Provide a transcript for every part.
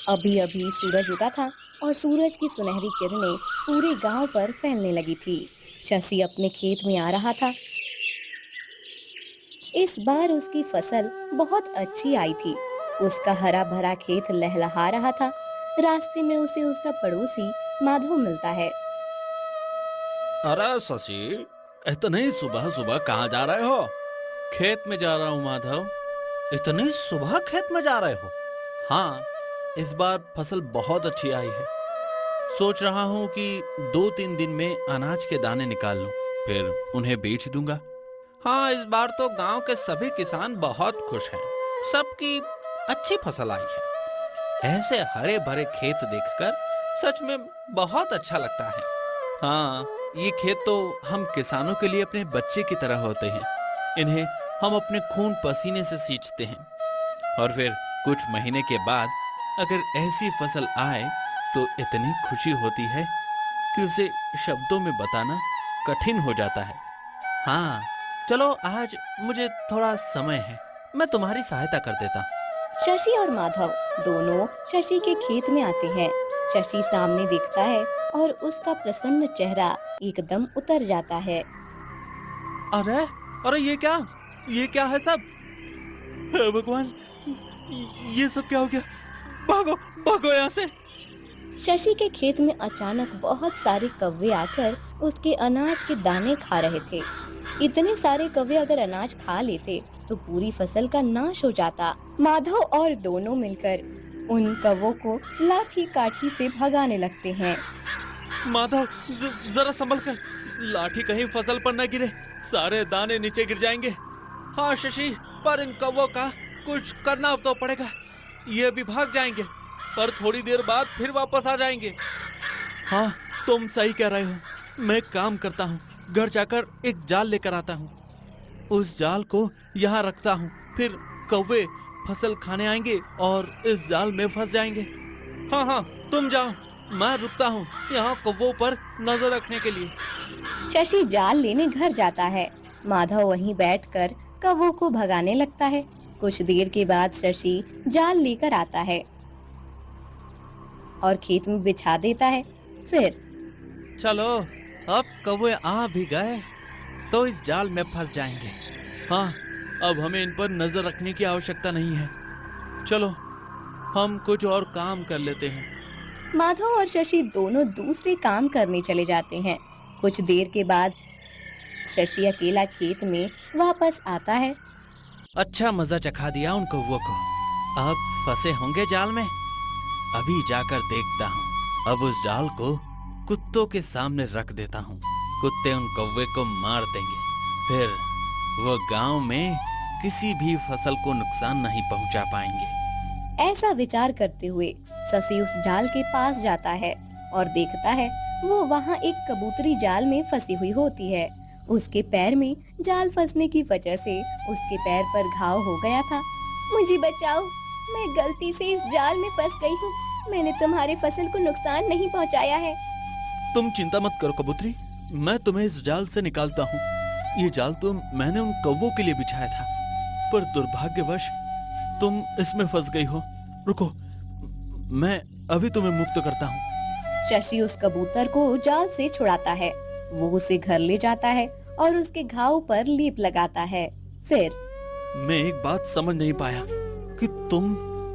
अभी अभी सूरज उगा था और सूरज की सुनहरी किरणें पूरे गांव पर फैलने लगी थी। शशि अपने खेत में आ रहा था। इस बार उसकी फसल बहुत अच्छी आई थी। उसका हरा भरा खेत लहलहा रहा था। रास्ते में उसे उसका पड़ोसी माधव मिलता है। अरे शशि, इतनी सुबह सुबह कहाँ जा रहे हो? खेत में जा रहा हूँ माधव। इतनी सुबह खेत में जा रहे हो? हाँ, इस बार फसल बहुत अच्छी आई है। सोच रहा हूँ कि 2-3 दिन में अनाज के दाने निकाल लूं, फिर उन्हें बेच दूंगा। हाँ, इस बार तो गांव के सभी किसान बहुत खुश हैं। सबकी अच्छी फसल आई है। ऐसे हरे भरे खेत देखकर सच में बहुत अच्छा लगता है। हाँ, ये खेत तो हम किसानों के लिए अपने बच्चे की तरह होते हैं। इन्हें हम अपने खून पसीने से सींचते हैं और फिर कुछ महीने के बाद अगर ऐसी फसल आए तो इतनी खुशी होती है कि उसे शब्दों में बताना कठिन हो जाता है। हाँ, चलो आज मुझे थोड़ा समय है, मैं तुम्हारी सहायता कर देता हूँ। शशि और माधव दोनों शशि के खेत में आते हैं। शशि सामने देखता है और उसका प्रसन्न चेहरा एकदम उतर जाता है। अरे, अरे ये क्या है सब? हे भगवान, ये सब क्या हो गया? भागो, भागो यहाँ से। शशि के खेत में अचानक बहुत सारे कौवे आकर उसके अनाज के दाने खा रहे थे। इतने सारे कौवे अगर अनाज खा लेते तो पूरी फसल का नाश हो जाता। माधव और दोनों मिलकर उन कौवों को लाठी काठी से भगाने लगते हैं। माधव, जरा संभल कर, लाठी कहीं फसल पर न गिरे, सारे दाने नीचे गिर जाएंगे। हाँ शशि, पर इन कौवों का कुछ करना तो पड़ेगा। ये भी भाग जाएंगे, पर थोड़ी देर बाद फिर वापस आ जाएंगे। हाँ, तुम सही कह रहे हो। मैं काम करता हूँ, घर जाकर एक जाल लेकर आता हूँ। उस जाल को यहाँ रखता हूँ, फिर कौवे फसल खाने आएंगे और इस जाल में फंस जाएंगे। हाँ हाँ, तुम जाओ, मैं रुकता हूँ यहाँ कौवों पर नजर रखने के लिए। शशि जाल लेने घर जाता है। माधव वहीं बैठकर कौवों को भगाने लगता है। कुछ देर के बाद शशि जाल लेकर आता है और खेत में बिछा देता है। फिर चलो, अब कौवे आ भी गए तो इस जाल में फंस जाएंगे। हाँ, अब हमें इन पर नजर रखने की आवश्यकता नहीं है। चलो, हम कुछ और काम कर लेते हैं। माधव और शशि दोनों दूसरे काम करने चले जाते हैं। कुछ देर के बाद शशि अकेला खेत में वापस आता है। अच्छा मजा चखा दिया उन कौवों को। अब फंसे होंगे जाल में। अभी जाकर देखता हूँ। अब उस जाल को कुत्तों के सामने रख देता हूँ। कुत्ते उन कौवे को मार देंगे। फिर वो गांव में किसी भी फसल को नुकसान नहीं पहुंचा पाएंगे। ऐसा विचार करते हुए शशि उस जाल के पास जाता है और देखता है वो वहाँ एक कबूतरी जाल में फंसी हुई होती है। उसके पैर में जाल फंसने की वजह से उसके पैर पर घाव हो गया था। मुझे बचाओ, मैं गलती से इस जाल में फंस गई हूँ। मैंने तुम्हारे फसल को नुकसान नहीं पहुँचाया है। तुम चिंता मत करो कबूतरी, मैं तुम्हें इस जाल से निकालता हूँ। ये जाल तो मैंने उन कौवों के लिए बिछाया था, पर दुर्भाग्यवश तुम इसमें फंस गई हो। रुको, मैं अभी तुम्हें मुक्त करता हूँ। शशि उस कबूतर को जाल से छुड़ाता है। वो उसे घर ले जाता है और उसके घाव पर लेप लगाता है। फिर मैं एक बात समझ नहीं पाया कि तुम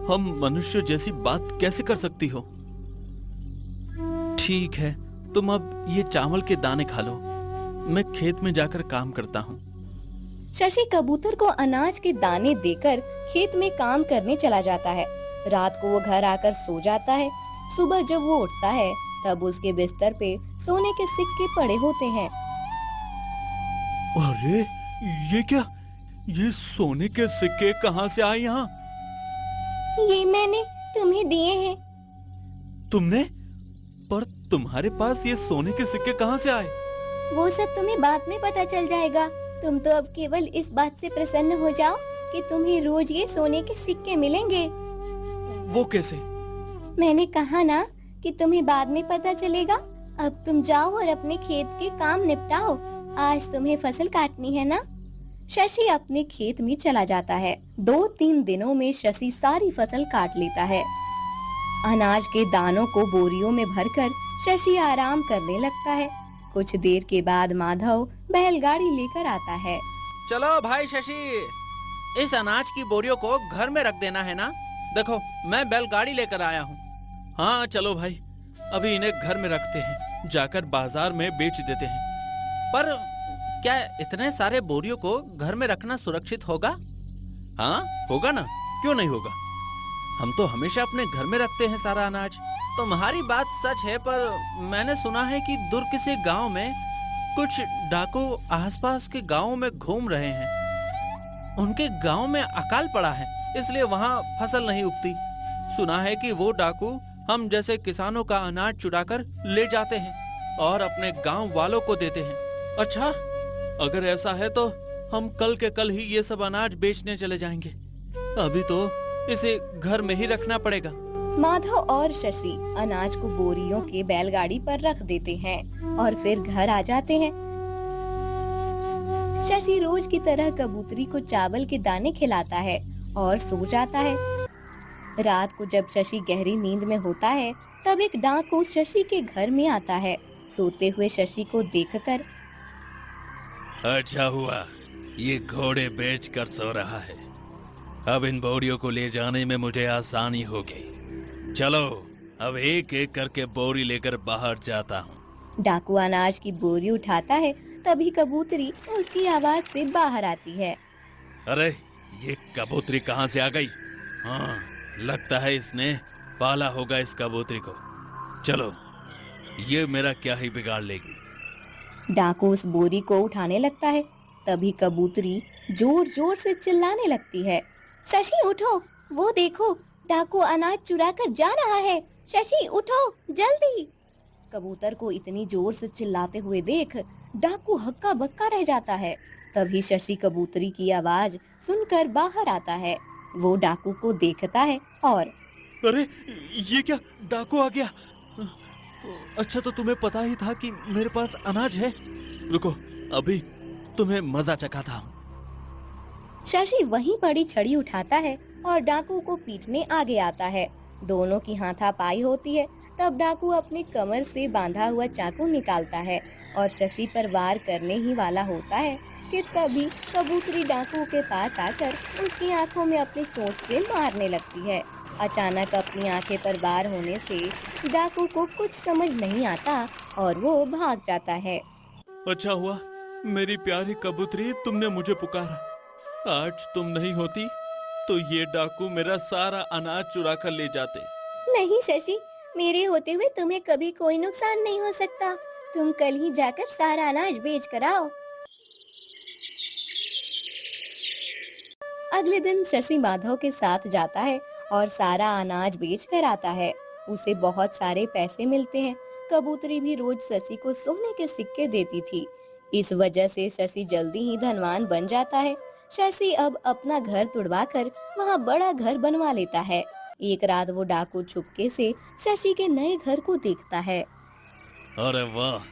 हम मनुष्य जैसी बात कैसे कर सकती हो। ठीक है, तुम अब ये चावल के दाने खा लो। मैं खेत में जाकर काम करता हूँ। शशि कबूतर को अनाज के दाने देकर खेत में काम करने चला जाता है। रात को वो घर आकर सो जाता है। सुबह जब वो उठता है तब उसके बिस्तर पे सोने के सिक्के पड़े होते हैं। अरे, ये क्या? ये सोने के सिक्के कहाँ से आए यहाँ? ये मैंने तुम्हें दिए हैं। तुमने? पर तुम्हारे पास ये सोने के सिक्के कहाँ से आए? वो सब तुम्हें बाद में पता चल जाएगा। तुम तो अब केवल इस बात से प्रसन्न हो जाओ कि तुम्हें रोज ये सोने के सिक्के मिलेंगे। वो कैसे? मैंने कहा ना कि तुम्हें बाद में पता चलेगा। अब तुम जाओ और अपने खेत के काम निपटाओ। आज तुम्हें फसल काटनी है ना। शशि अपने खेत में चला जाता है। 2-3 दिनों में शशि सारी फसल काट लेता है। अनाज के दानों को बोरियों में भरकर शशि आराम करने लगता है। कुछ देर के बाद माधव बैलगाड़ी लेकर आता है। चलो भाई शशि, इस अनाज की बोरियों को घर में रख देना है ना। देखो मैं बैलगाड़ी लेकर आया हूँ। हाँ चलो भाई, अभी इन्हें घर में रखते हैं, जाकर बाजार में बेच देते हैं। पर क्या इतने सारे बोरियों को घर में रखना सुरक्षित होगा? हाँ होगा ना, क्यों नहीं होगा। हम तो हमेशा अपने घर में रखते हैं सारा अनाज। तुम्हारी बात सच है, पर मैंने सुना है कि दूर किसी गांव में कुछ डाकू आसपास के गांवों में घूम रहे हैं। उनके गांव में अकाल पड़ा है, इसलिए वहां फसल नहीं उगती। सुना है कि वो डाकू हम जैसे किसानों का अनाज चुराकर ले जाते हैं और अपने गांव वालों को देते हैं। अच्छा, अगर ऐसा है तो हम कल के कल ही ये सब अनाज बेचने चले जाएंगे। अभी तो इसे घर में ही रखना पड़ेगा। माधव और शशि अनाज को बोरियों के बैलगाड़ी पर रख देते हैं और फिर घर आ जाते हैं। शशि रोज की तरह कबूतरी को चावल के दाने खिलाता है और सो जाता है। रात को जब शशि गहरी नींद में होता है, तब एक डाकू शशि के घर में आता है। सोते हुए शशि को देखकर, अच्छा हुआ ये घोड़े बेच कर सो रहा है, अब इन बोरियों को ले जाने में मुझे आसानी होगी। चलो अब एक एक करके बोरी लेकर बाहर जाता हूँ। डाकू अनाज की बोरी उठाता है, तभी कबूतरी उसकी आवाज से बाहर आती है। अरे ये कबूतरी कहाँ से आ गई? हाँ लगता है इसने पाला होगा इस कबूतरी को। चलो ये मेरा क्या ही बिगाड़ लेगी। डाकू उस बोरी को उठाने लगता है, तभी कबूतरी जोर जोर से चिल्लाने लगती है। शशि उठो, वो देखो डाकू अनाज चुरा कर जा रहा है। शशि उठो जल्दी। कबूतर को इतनी जोर से चिल्लाते हुए देख डाकू हक्का बक्का रह जाता है। तभी शशि कबूतरी की आवाज सुनकर बाहर आता है। वो डाकू को देखता है और अरे ये क्या, डाकू आ गया। अच्छा तो तुम्हें पता ही था कि मेरे पास अनाज है। रुको अभी तुम्हें मजा चखाता हूँ। शशि वहीं पड़ी छड़ी उठाता है और डाकू को पीटने आगे आता है। दोनों की हाथापाई होती है। तब डाकू अपने कमर से बांधा हुआ चाकू निकालता है और शशि पर वार करने ही वाला होता है कि तभी कबूतरी डाकू के पास आकर उसकी आंखों में अपनी चोंच से मारने लगती है। अचानक अपनी आंखें पर वार होने से डाकू को कुछ समझ नहीं आता और वो भाग जाता है। अच्छा हुआ मेरी प्यारी कबूतरी, तुमने मुझे पुकारा। आज तुम नहीं होती तो ये डाकू मेरा सारा अनाज चुरा कर ले जाते। नहीं शशि, मेरे होते हुए तुम्हें कभी कोई नुकसान नहीं हो सकता। तुम कल ही जाकर सारा अनाज बेच कर आओ। अगले दिन शशि माधव के साथ जाता है और सारा अनाज बेच कर आता है। उसे बहुत सारे पैसे मिलते हैं। कबूतरी भी रोज शशि को सोने के सिक्के देती थी। इस वजह से शशि जल्दी ही धनवान बन जाता है। शशि अब अपना घर तुड़वाकर वहाँ बड़ा घर बनवा लेता है। एक रात वो डाकू छुपके से शशि के नए घर को देखता है। अरे वाह,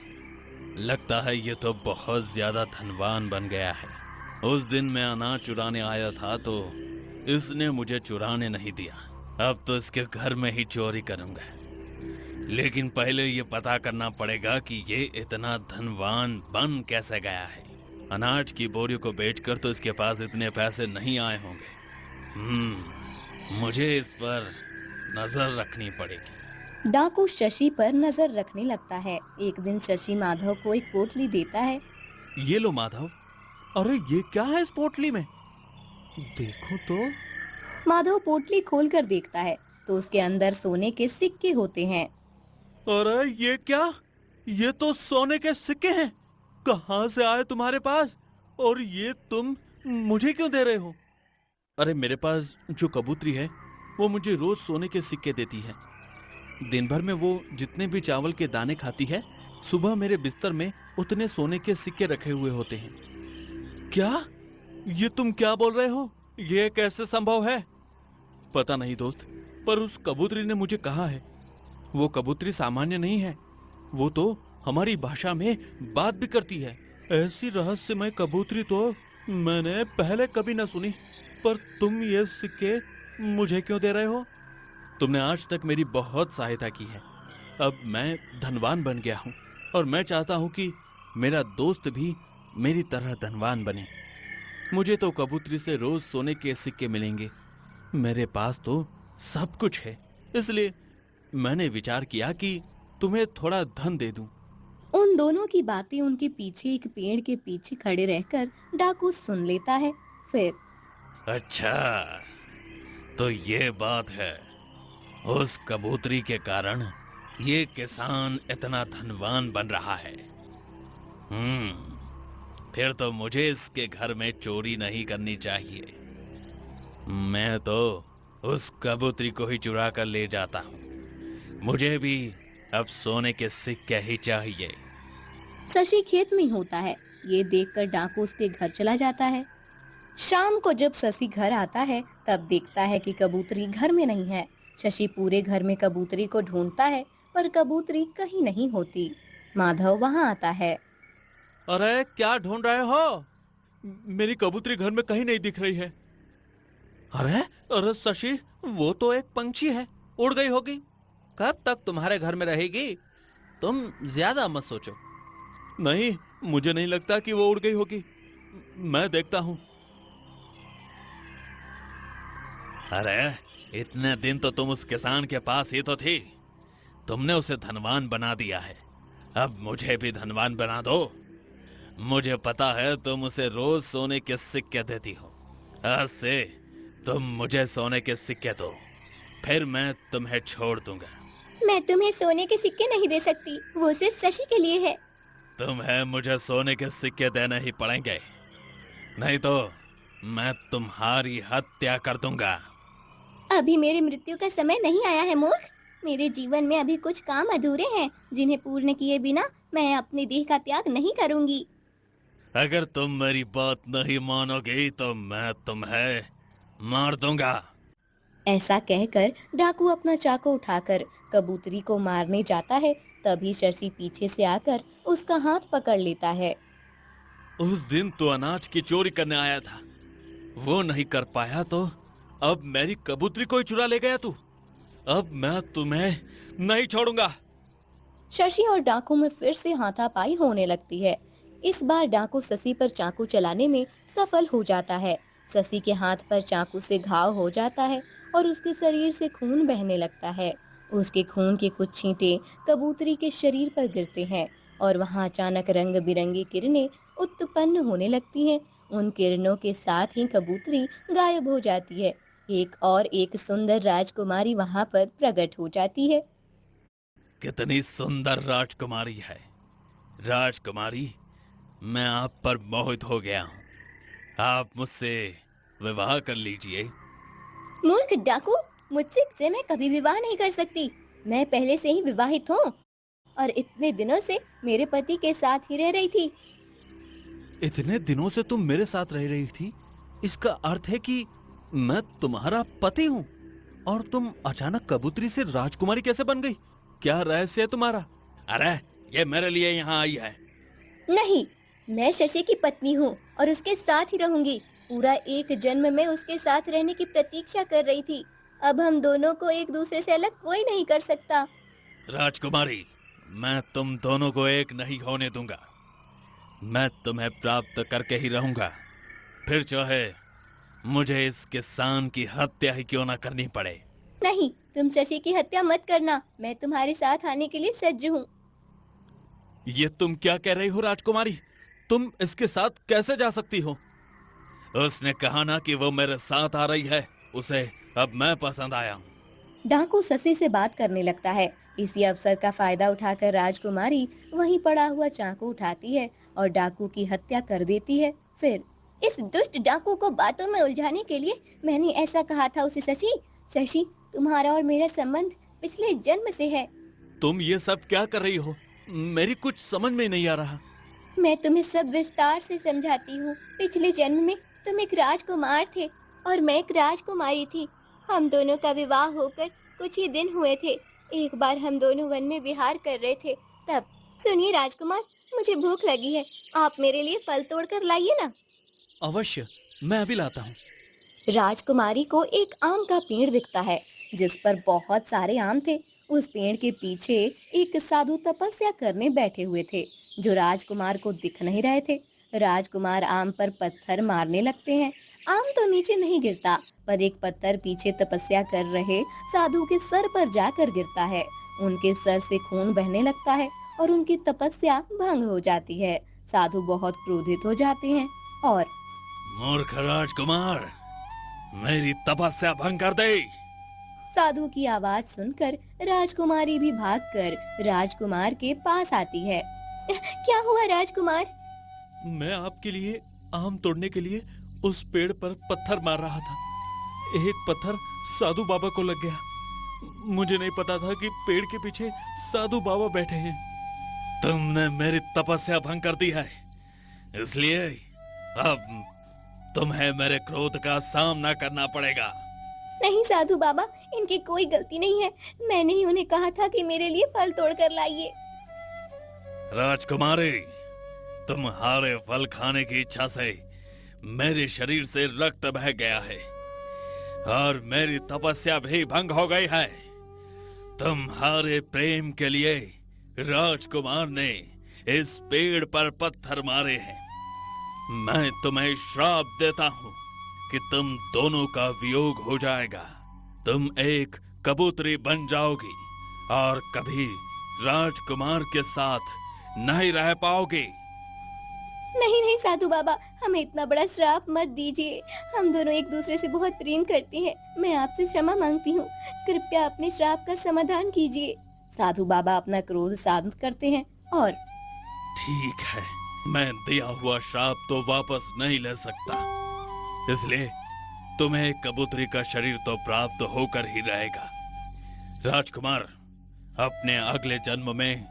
लगता है ये तो बहुत ज्यादा धनवान बन गया है। उस दिन मैं अनाज चुराने आया था तो इसने मुझे चुराने नहीं दिया। अब तो इसके घर में ही चोरी करूंगा। लेकिन पहले ये पता करना पड़ेगा कि ये इतना धनवान बन कैसे गया है। अनाज की बोरियों को बेचकर तो इसके पास इतने पैसे नहीं आए होंगे। मुझे इस पर नजर रखनी पड़ेगी। डाकू शशि पर नजर रखने लगता है। एक दिन शशि माधव को एक पोटली देता है। ये लो माधव। अरे ये क्या है इस पोटली में? देखो तो। माधव पोटली खोलकर देखता है तो उसके अंदर सोने के सिक्के होते हैं। अरे ये क्या? ये तो सोने के सिक्के हैं। कहाँ से आए तुम्हारे पास? और ये तुम मुझे क्यों दे रहे हो? अरे मेरे पास जो कबूतरी है वो मुझे रोज सोने के सिक्के देती है। दिन भर में वो जितने भी चावल के दाने खाती है, सुबह मेरे बिस्तर में उतने सोने के सिक्के रखे हुए होते हैं। क्या? ये तुम क्या बोल रहे हो? ये कैसे संभव है? पता नहीं दोस्त, पर उस कबूतरी ने मुझे कहा है। वो कबूतरी सामान्य नहीं है, वो तो हमारी भाषा में बात भी करती है। ऐसी रहस्यमय कबूतरी तो मैंने पहले कभी ना सुनी। पर तुम ये सिक्के मुझे क्यों दे रहे हो? तुमने आज तक मेरी बहुत सहायता की है। अब मैं धनवान बन गया हूँ और मैं चाहता हूँ कि मेरा दोस्त भी मेरी तरह धनवान बने। मुझे तो कबूतरी से रोज सोने के सिक्के मिलेंगे। मेरे पास तो सब कुछ है, इसलिए मैंने विचार किया कि तुम्हें थोड़ा धन दे दूं। उन दोनों की बातें उनके पीछे एक पेड़ के पीछे खड़े रहकर डाकू सुन लेता है। फिर अच्छा, तो ये बात है। उस कबूतरी के कारण ये किसान इतना धनवान बन रहा है। फिर तो मुझे इसके घर में चोरी नहीं करनी चाहिए। मैं तो उस कबूतरी को ही चुरा कर ले जाता हूँ। मुझे भी अब सोने के सिक्के ही चाहिए। शशि खेत में होता है। ये देखकर डाकू उसके घर चला जाता है। शाम को जब शशि घर आता है तब देखता है कि कबूतरी घर में नहीं है। शशि पूरे घर में कबूतरी को ढूंढता है पर कबूतरी कहीं नहीं होती। माधव वहाँ आता है। अरे क्या ढूंढ रहे हो? मेरी कबूतरी घर में कहीं नहीं दिख रही है। अरे अरे शशि, वो तो एक पंछी है, उड़ गई होगी। कब तक तुम्हारे घर में रहेगी? तुम ज्यादा मत सोचो। नहीं, मुझे नहीं लगता कि वो उड़ गई होगी। मैं देखता हूँ। अरे इतने दिन तो तुम उस किसान के पास ही तो थी। तुमने उसे धनवान बना दिया है, अब मुझे भी धनवान बना दो। मुझे पता है तुम उसे रोज सोने के सिक्के देती हो। आज से तुम मुझे सोने के सिक्के दो, फिर मैं तुम्हें छोड़ दूंगा। मैं तुम्हें सोने के सिक्के नहीं दे सकती, वो सिर्फ शशि के लिए है। तुम्हें मुझे सोने के सिक्के देने ही पड़ेंगे, नहीं तो मैं तुम्हारी हत्या कर दूंगा। अभी मेरी मृत्यु का समय नहीं आया है मूर्ख। मेरे जीवन में अभी कुछ काम अधूरे हैं जिन्हें पूर्ण किए बिना मैं अपने देह का त्याग नहीं करूंगी। अगर तुम मेरी बात नहीं मानोगी तो मैं तुम्हें मार दूंगा। ऐसा कहकर डाकू अपना चाकू उठाकर कबूतरी को मारने जाता है। तभी शशि पीछे से आकर उसका हाथ पकड़ लेता है। उस दिन तो अनाज की चोरी करने आया था, वो नहीं कर पाया तो अब मेरी कबूतरी को ही चुरा ले गया तू। अब मैं तुम्हें नहीं छोड़ूंगा। शशि और डाकू में फिर से हाथापाई होने लगती है। इस बार डाकू शशि पर चाकू चलाने में सफल हो जाता है। शशि के हाथ पर चाकू से घाव हो जाता है और उसके शरीर से खून बहने लगता है। उसके खून के कुछ छींटे कबूतरी के शरीर पर गिरते हैं और वहां अचानक रंग बिरंगी किरणें उत्पन्न होने लगती हैं। उन किरणों के साथ ही कबूतरी गायब हो जाती है। एक सुंदर राजकुमारी वहां पर प्रकट हो जाती है। कितनी सुंदर राजकुमारी है। राजकुमारी, मैं आप पर मोहित हो गया हूँ। आप मुझसे विवाह कर लीजिए। मूर्ख डाकू, मुझसे मैं कभी विवाह नहीं कर सकती। मैं पहले से ही विवाहित हूँ और इतने दिनों से मेरे पति के साथ ही रह रही थी। इतने दिनों से तुम मेरे साथ रह रही थी, इसका अर्थ है कि मैं तुम्हारा पति हूँ। और तुम अचानक कबूतरी से राजकुमारी कैसे बन गई? क्या रहस्य है तुम्हारा? अरे ये मेरे लिए यहाँ आई है। नहीं, मैं शशि की पत्नी हूँ और उसके साथ ही रहूंगी। पूरा एक जन्म में उसके साथ रहने की प्रतीक्षा कर रही थी। अब हम दोनों को एक दूसरे से अलग कोई नहीं कर सकता। राजकुमारी, मैं तुम दोनों को एक नहीं होने दूंगा। मैं तुम्हें प्राप्त करके ही रहूंगा, फिर चाहे मुझे इस किसान की हत्या ही क्यों ना करनी पड़े। नहीं, तुम शशि की हत्या मत करना। मैं तुम्हारे साथ आने के लिए सज्ज हूँ। ये तुम क्या कह रही हो राजकुमारी? तुम इसके साथ कैसे जा सकती हो? उसने कहा ना कि वो मेरे साथ आ रही है। उसे अब मैं पसंद आया हूँ। डाकू शशि से बात करने लगता है। इसी अवसर का फायदा उठाकर राजकुमारी वहीं पड़ा हुआ चाकू उठाती है और डाकू की हत्या कर देती है। फिर इस दुष्ट डाकू को बातों में उलझाने के लिए मैंने ऐसा कहा था उसे। शशि, शशि, तुम्हारा और मेरा संबंध पिछले जन्म से है। तुम ये सब क्या कर रही हो? मेरी कुछ समझ में नहीं आ रहा। मैं तुम्हें सब विस्तार से समझाती हूँ। पिछले जन्म में तुम एक राजकुमार थे और मैं एक राजकुमारी थी। हम दोनों का विवाह होकर कुछ ही दिन हुए थे। एक बार हम दोनों वन में विहार कर रहे थे। तब सुनिए राजकुमार, मुझे भूख लगी है, आप मेरे लिए फल तोड़ कर लाइए ना। अवश्य, मैं अभी लाता हूँ। राजकुमारी को एक आम का पेड़ दिखता है। जिस पर बहुत सारे आम थे। उस पेड़ के पीछे एक साधु तपस्या करने बैठे हुए थे, जो राजकुमार को दिख नहीं रहे थे। राजकुमार आम पर पत्थर मारने लगते हैं। आम तो नीचे नहीं गिरता, पर एक पत्थर पीछे तपस्या कर रहे साधु के सर पर जाकर गिरता है। उनके सर से खून बहने लगता है और उनकी तपस्या भंग हो जाती है। साधु बहुत क्रोधित हो जाते हैं और मूर्ख राजकुमार, मेरी तपस्या भंग कर दे। साधु की आवाज सुनकर राजकुमारी भी भागकर राजकुमार के पास आती है। क्या हुआ राजकुमार? मैं आपके लिए आम तोड़ने के लिए उस पेड़ पर पत्थर मार रहा था। एक पत्थर साधु बाबा को लग गया। मुझे नहीं पता था कि पेड़ के पीछे साधु बाबा बैठे हैं। तुमने मेरी तपस्या भंग कर दी है, इसलिए अब तुम्हें मेरे क्रोध का सामना करना पड़ेगा। नहीं साधु बाबा, इनकी कोई गलती नहीं है। मैंने ही उन्हें कहा था कि मेरे लिए फल तोड़ कर लाइए। राजकुमारी, तुम्हारे फल खाने की इच्छा से मेरे शरीर से रक्त बह गया है और मेरी तपस्या भी भंग हो गई है। तुम्हारे प्रेम के लिए राजकुमार ने इस पेड़ पर पत्थर मारे हैं। मैं तुम्हें श्राप देता हूँ कि तुम दोनों का वियोग हो जाएगा। तुम एक कबूतरी बन जाओगी और कभी राजकुमार के साथ नहीं रह पाओगी। नहीं नहीं साधु बाबा, हमें इतना बड़ा श्राप मत दीजिए। हम दोनों एक दूसरे से बहुत प्रेम करते हैं। मैं आपसे क्षमा मांगती हूँ। कृपया अपने श्राप का समाधान कीजिए। साधु बाबा अपना क्रोध शांत करते हैं और ठीक है, मैं दिया हुआ श्राप तो वापस नहीं ले सकता, इसलिए तुम्हें कबूतरी का शरीर तो प्राप्त होकर ही रहेगा। राजकुमार अपने अगले जन्म में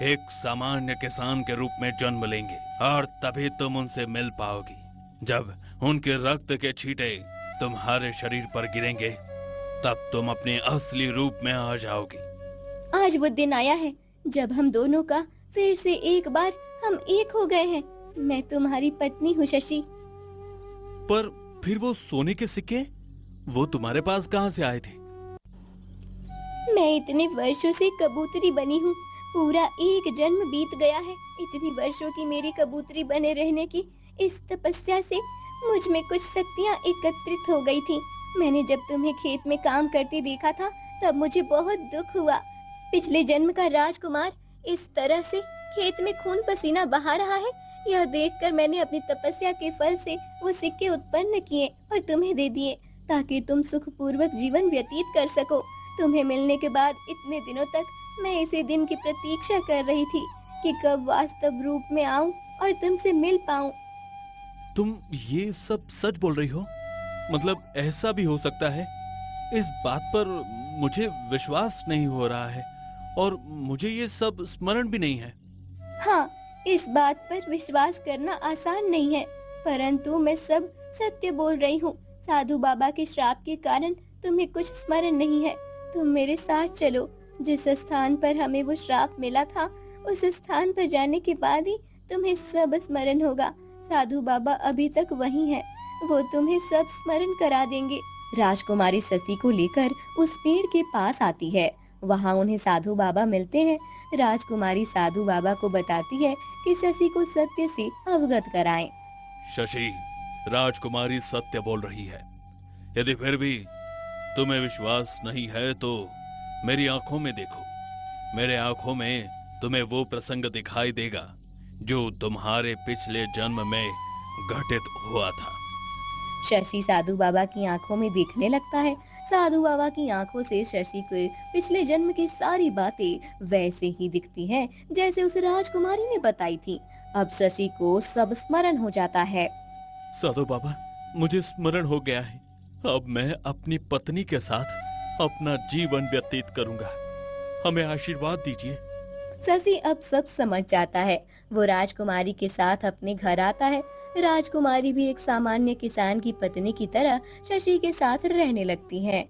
एक सामान्य किसान के रूप में जन्म लेंगे और तभी तुम उनसे मिल पाओगी। जब उनके रक्त के छींटे तुम्हारे शरीर पर गिरेंगे, तब तुम अपने असली रूप में आ जाओगी। आज वो दिन आया है जब हम दोनों का फिर से एक बार हम एक हो गए हैं। मैं तुम्हारी पत्नी हूँ शशि। पर फिर वो सोने के सिक्के, वो तुम्हारे पास कहाँ से आए थे? मैं इतने वर्षों से कबूतरी बनी हूँ। पूरा एक जन्म बीत गया है। इतनी वर्षों की मेरी कबूतरी बने रहने की इस तपस्या से मुझ में कुछ शक्तियाँ एकत्रित हो गई थी। मैंने जब तुम्हें खेत में काम करते देखा था, तब मुझे बहुत दुख हुआ। पिछले जन्म का राजकुमार इस तरह से खेत में खून पसीना बहा रहा है, यह देखकर मैंने अपनी तपस्या के फल से वो सिक्के उत्पन्न किए और तुम्हें दे दिए, ताकि तुम सुखपूर्वक जीवन व्यतीत कर सको। तुम्हें मिलने के बाद इतने दिनों तक मैं इसी दिन की प्रतीक्षा कर रही थी कि कब वास्तव रूप में आऊं और तुमसे मिल पाऊं। तुम ये सब सच बोल रही हो? मतलब ऐसा भी हो सकता है? इस बात पर मुझे विश्वास नहीं हो रहा है और मुझे ये सब स्मरण भी नहीं है। हाँ, इस बात पर विश्वास करना आसान नहीं है, परंतु मैं सब सत्य बोल रही हूँ। साधु बाबा के श्राप के कारण तुम्हें कुछ स्मरण नहीं है। तुम मेरे साथ चलो। जिस स्थान पर हमें वो श्राप मिला था, उस स्थान पर जाने के बाद ही तुम्हें सब स्मरण होगा। साधु बाबा अभी तक वहीं हैं, वो तुम्हें सब स्मरण करा देंगे। राजकुमारी शशि को लेकर उस पेड़ के पास आती है। वहाँ उन्हें साधु बाबा मिलते हैं। राजकुमारी साधु बाबा को बताती है कि शशि को सत्य से अवगत कराएं। शशि, राजकुमारी सत्य बोल रही है। यदि फिर भी तुम्हें विश्वास नहीं है तो मेरी आंखों में देखो। मेरे आंखों में तुम्हें वो प्रसंग दिखाई देगा जो तुम्हारे पिछले जन्म में घटित हुआ था। शशि साधु बाबा की आंखों में देखने लगता है। साधु बाबा की आंखों से शशि के पिछले जन्म की सारी बातें वैसे ही दिखती हैं जैसे उस राजकुमारी ने बताई थी। अब शशि को सब स्मरण हो जाता है। साधु बाबा, मुझे स्मरण हो गया है। अब मैं अपनी पत्नी के साथ अपना जीवन व्यतीत करूंगा। हमें आशीर्वाद दीजिए। शशि अब सब समझ जाता है। वो राजकुमारी के साथ अपने घर आता है। राजकुमारी भी एक सामान्य किसान की पत्नी की तरह शशि के साथ रहने लगती है।